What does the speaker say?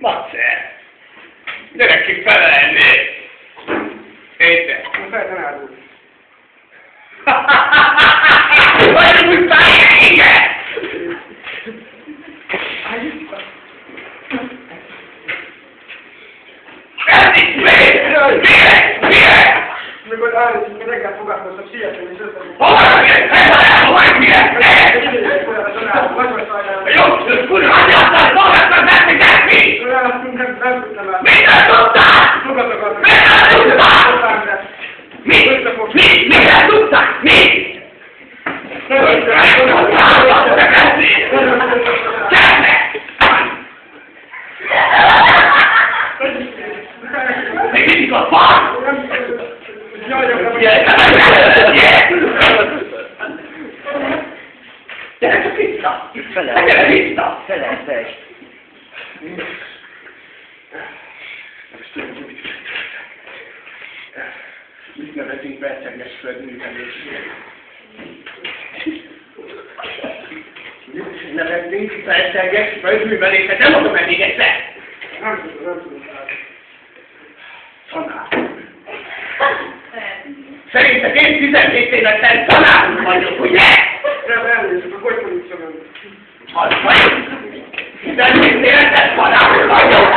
Macer! Gyerekek felelni! Érte? Feltanárul. Vagy úgy igen! Ez itt mi? Miért? Mikor állítsuk, reggel foglalkoztam, sietni és összefogom. Hova miért? Jó, kurva, anyászal, foglalkoztam, nem mi? Nem tudtam el. Mit nem tudtál? Sokat akartam. Mit nem tudtál? Mit nem tudtál? Mi? Még mindig a fasz! Gyere csak vissza! Gyere vissza! Felejtsd! Mit nevezünk percenges földművelésre? Mit nevezünk percenges földművelésre? Nem mondom el még egyszer! Nem tudom. Tanár! Szerinted én 17 évesen tanár vagyok, ugye? Nem elnézést, akkor hogy mondjuk szemben? Az vagy! 17 évesen tanár vagyok!